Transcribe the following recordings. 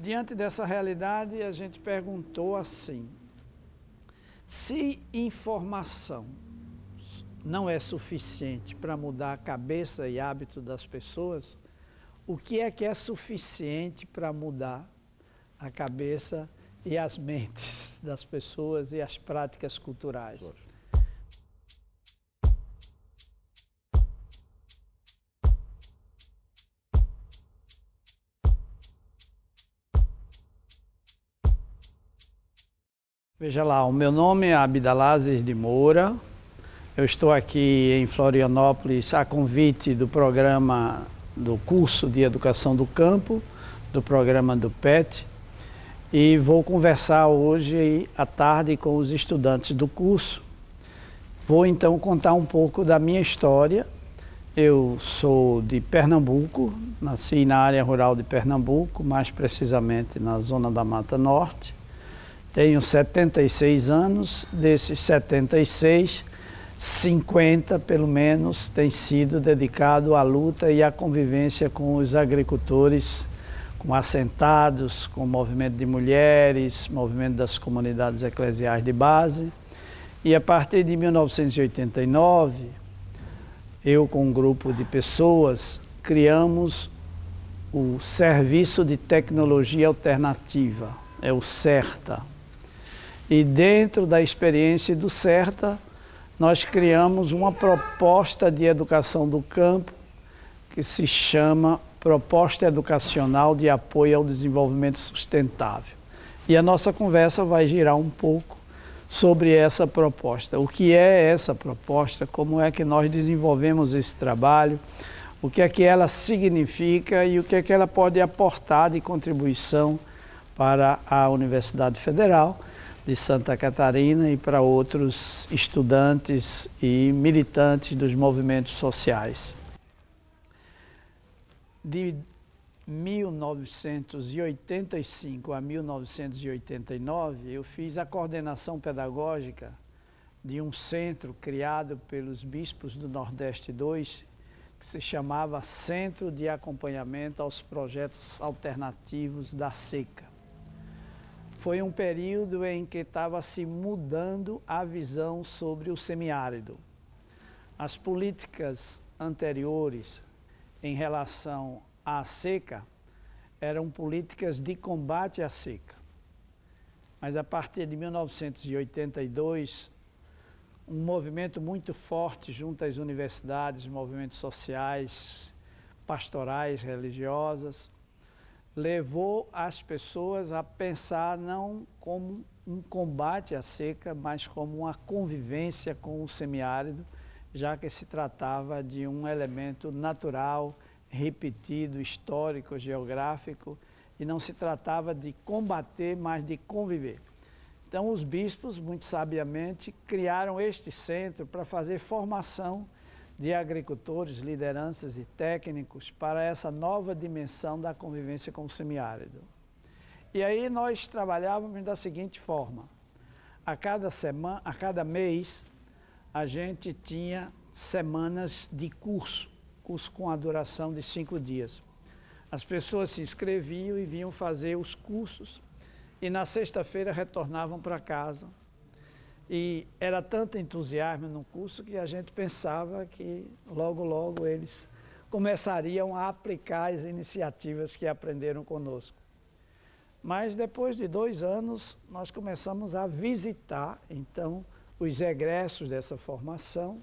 Diante dessa realidade, a gente perguntou assim: se informação não é suficiente para mudar a cabeça e hábito das pessoas, o que é suficiente para mudar a cabeça e as mentes das pessoas e as práticas culturais? Veja lá, o meu nome é Abdalazes de Moura. Eu estou aqui em Florianópolis a convite do programa do curso de Educação do Campo, do programa do PET, e vou conversar hoje à tarde com os estudantes do curso. Vou então contar um pouco da minha história. Eu sou de Pernambuco, nasci na área rural de Pernambuco, mais precisamente na zona da Mata Norte. Tenho 76 anos, desses 76, 50 pelo menos tem sido dedicado à luta e à convivência com os agricultores, com assentados, com o movimento de mulheres, movimento das comunidades eclesiais de base. E a partir de 1989, eu com um grupo de pessoas criamos o Serviço de Tecnologia Alternativa, é o CERTA. E dentro da experiência do CERTA, nós criamos uma proposta de educação do campo que se chama Proposta Educacional de Apoio ao Desenvolvimento Sustentável. E a nossa conversa vai girar um pouco sobre essa proposta. O que é essa proposta, como é que nós desenvolvemos esse trabalho, o que é que ela significa e o que é que ela pode aportar de contribuição para a Universidade Federal de Santa Catarina e para outros estudantes e militantes dos movimentos sociais. De 1985 a 1989, eu fiz a coordenação pedagógica de um centro criado pelos bispos do Nordeste II, que se chamava Centro de Acompanhamento aos Projetos Alternativos da Seca. Foi um período em que estava se mudando a visão sobre o semiárido. As políticas anteriores em relação à seca eram políticas de combate à seca. Mas a partir de 1982, um movimento muito forte junto às universidades, movimentos sociais, pastorais, religiosas, levou as pessoas a pensar não como um combate à seca, mas como uma convivência com o semiárido, já que se tratava de um elemento natural, repetido, histórico, geográfico, e não se tratava de combater, mas de conviver. Então os bispos, muito sabiamente, criaram este centro para fazer formação de agricultores, lideranças e técnicos para essa nova dimensão da convivência com o semiárido. E aí nós trabalhávamos da seguinte forma: a cada mês a gente tinha semanas de curso com a duração de 5 dias. As pessoas se inscreviam e vinham fazer os cursos e na sexta-feira retornavam para casa. E era tanto entusiasmo no curso que a gente pensava que logo eles começariam a aplicar as iniciativas que aprenderam conosco. Mas depois de 2 anos, nós começamos a visitar, então, os egressos dessa formação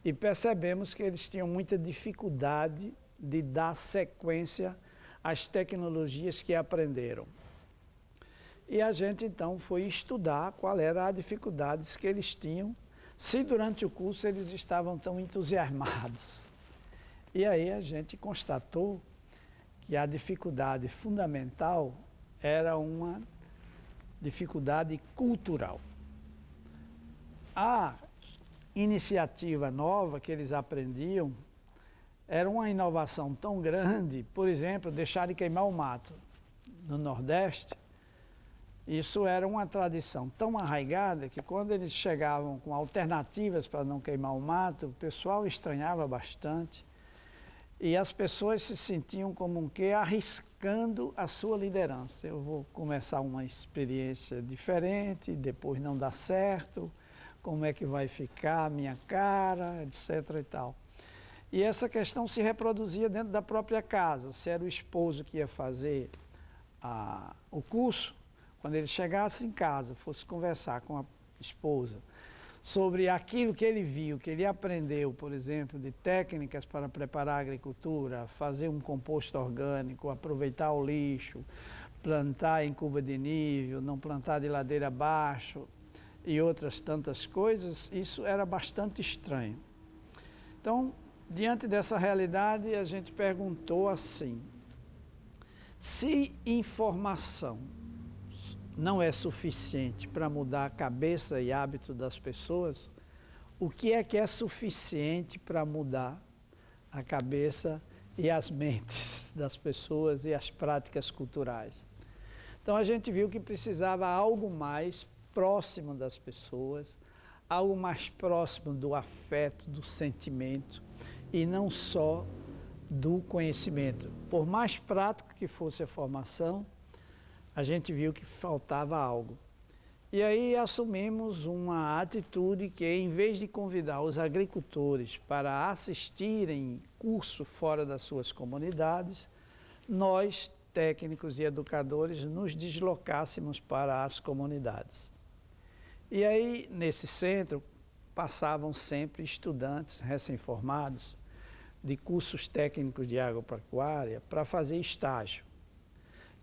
e percebemos que eles tinham muita dificuldade de dar sequência às tecnologias que aprenderam. E a gente, então, foi estudar qual era as dificuldades que eles tinham, se durante o curso eles estavam tão entusiasmados. E aí a gente constatou que a dificuldade fundamental era uma dificuldade cultural. A iniciativa nova que eles aprendiam era uma inovação tão grande, por exemplo, deixar de queimar o mato no Nordeste. Isso era uma tradição tão arraigada que quando eles chegavam com alternativas para não queimar o mato, o pessoal estranhava bastante. E as pessoas se sentiam como que arriscando a sua liderança. Eu vou começar uma experiência diferente, depois não dá certo, como é que vai ficar a minha cara, etc. e tal. E essa questão se reproduzia dentro da própria casa. Se era o esposo que ia fazer o curso, quando ele chegasse em casa, fosse conversar com a esposa sobre aquilo que ele viu, que ele aprendeu, por exemplo, de técnicas para preparar a agricultura, fazer um composto orgânico, aproveitar o lixo, plantar em curva de nível, não plantar de ladeira abaixo e outras tantas coisas, isso era bastante estranho. Então, diante dessa realidade, a gente perguntou assim: se informação não é suficiente para mudar a cabeça e hábito das pessoas, o que é suficiente para mudar a cabeça e as mentes das pessoas e as práticas culturais? Então a gente viu que precisava algo mais próximo das pessoas, algo mais próximo do afeto, do sentimento e não só do conhecimento. Por mais prático que fosse a formação, a gente viu que faltava algo. E aí assumimos uma atitude que, em vez de convidar os agricultores para assistirem curso fora das suas comunidades, nós, técnicos e educadores, nos deslocássemos para as comunidades. E aí, nesse centro, passavam sempre estudantes recém-formados de cursos técnicos de agropecuária para fazer estágio.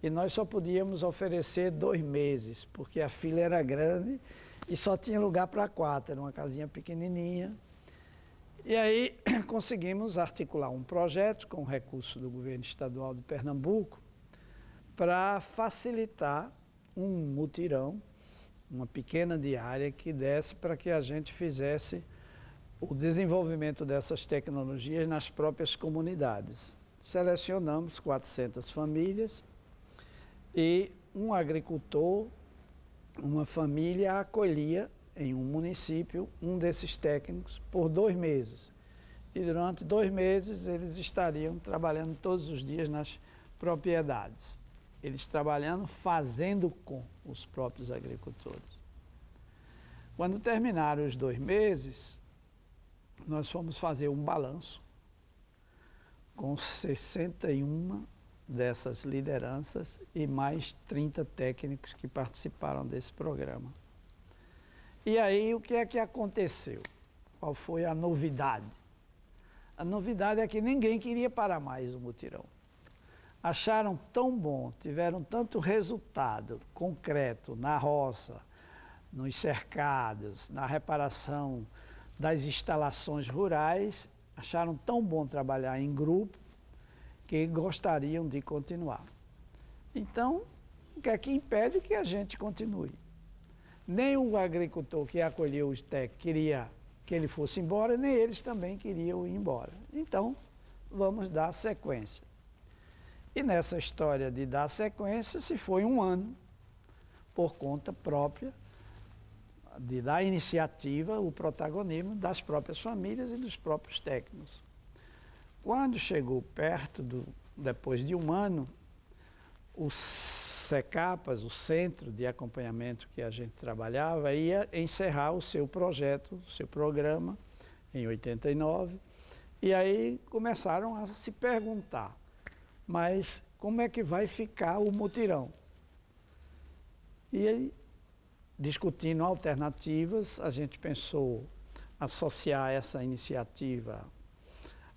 E nós só podíamos oferecer 2 meses, porque a fila era grande e só tinha lugar para 4, era uma casinha pequenininha. E aí conseguimos articular um projeto com o recurso do governo estadual de Pernambuco para facilitar um mutirão, uma pequena diária que desse para que a gente fizesse o desenvolvimento dessas tecnologias nas próprias comunidades. Selecionamos 400 famílias e um agricultor, uma família acolhia em um município um desses técnicos por 2 meses. E durante 2 meses eles estariam trabalhando todos os dias nas propriedades. Eles trabalhando, fazendo com os próprios agricultores. Quando terminaram os 2 meses, nós fomos fazer um balanço com 61 dessas lideranças e mais 30 técnicos que participaram desse programa. E aí, o que é que aconteceu? Qual foi a novidade? A novidade é que ninguém queria parar mais o mutirão. Acharam tão bom, tiveram tanto resultado concreto na roça, nos cercados, na reparação das instalações rurais, acharam tão bom trabalhar em grupo que gostariam de continuar. Então, o que é que impede que a gente continue? Nem o agricultor que acolheu os técnicos queria que ele fosse embora, nem eles também queriam ir embora. Então, vamos dar sequência. E nessa história de dar sequência, se foi 1 ano, por conta própria, da iniciativa, o protagonismo das próprias famílias e dos próprios técnicos. Quando chegou perto, depois de 1 ano, o SECAPAS, o Centro de Acompanhamento que a gente trabalhava, ia encerrar o seu projeto, o seu programa, em 89, e aí começaram a se perguntar, mas como é que vai ficar o mutirão? E aí, discutindo alternativas, a gente pensou associar essa iniciativa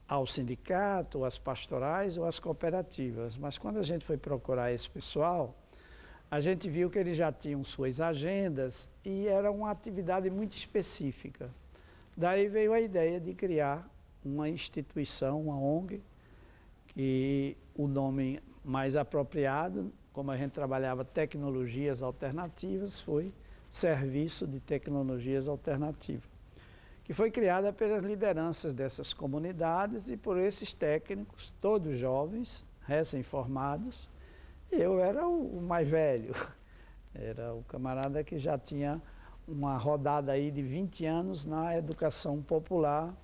ao sindicato, às pastorais ou às cooperativas. Mas quando a gente foi procurar esse pessoal, a gente viu que eles já tinham suas agendas e era uma atividade muito específica. Daí veio a ideia de criar uma instituição, uma ONG, que o nome mais apropriado, como a gente trabalhava tecnologias alternativas, foi Serviço de Tecnologias Alternativas, que foi criada pelas lideranças dessas comunidades e por esses técnicos, todos jovens, recém-formados. Eu era o mais velho, era o camarada que já tinha uma rodada aí de 20 anos na educação popular,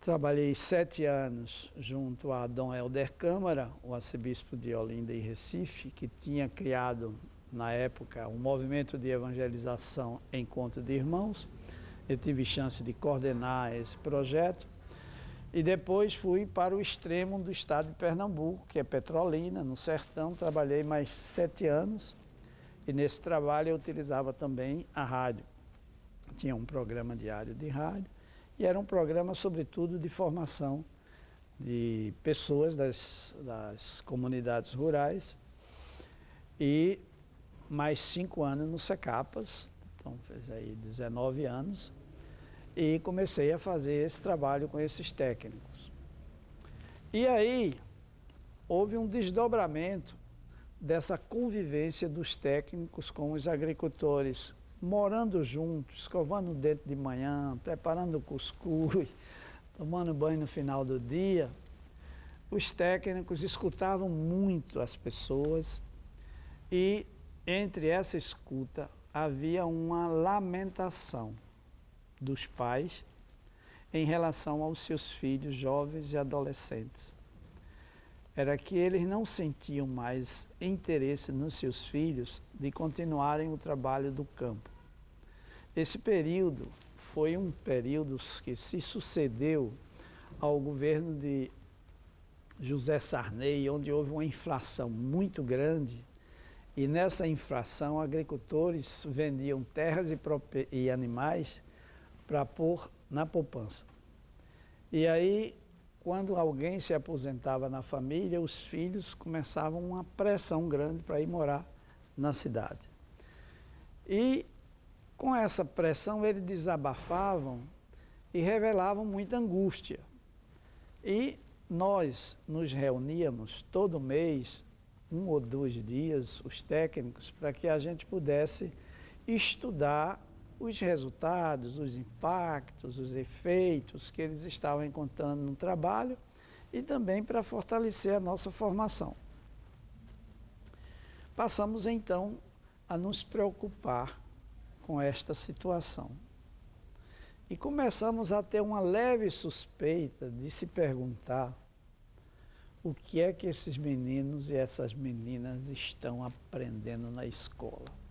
Trabalhei 7 anos junto a Dom Helder Câmara, o arcebispo de Olinda e Recife, que tinha criado, na época, um movimento de evangelização Encontro de Irmãos. Eu tive chance de coordenar esse projeto. E depois fui para o extremo do estado de Pernambuco, que é Petrolina, no sertão. Trabalhei mais 7 anos e nesse trabalho eu utilizava também a rádio. Tinha um programa diário de rádio e era um programa, sobretudo, de formação de pessoas das comunidades rurais. E mais 5 anos no Secapas, então fez aí 19 anos. E comecei a fazer esse trabalho com esses técnicos. E aí, houve um desdobramento dessa convivência dos técnicos com os agricultores, morando juntos, escovando o dente de manhã, preparando cuscuz, tomando banho no final do dia. Os técnicos escutavam muito as pessoas e, entre essa escuta, havia uma lamentação dos pais em relação aos seus filhos jovens e adolescentes. Era que eles não sentiam mais interesse nos seus filhos de continuarem o trabalho do campo. Esse período foi um período que se sucedeu ao governo de José Sarney, onde houve uma inflação muito grande, e nessa inflação agricultores vendiam terras e animais para pôr na poupança. E aí, quando alguém se aposentava na família, os filhos começavam uma pressão grande para ir morar na cidade. E com essa pressão eles desabafavam e revelavam muita angústia. E nós nos reuníamos todo mês, 1 ou 2 dias, os técnicos, para que a gente pudesse estudar os resultados, os impactos, os efeitos que eles estavam encontrando no trabalho e também para fortalecer a nossa formação. Passamos então a nos preocupar com esta situação e começamos a ter uma leve suspeita de se perguntar o que é que esses meninos e essas meninas estão aprendendo na escola.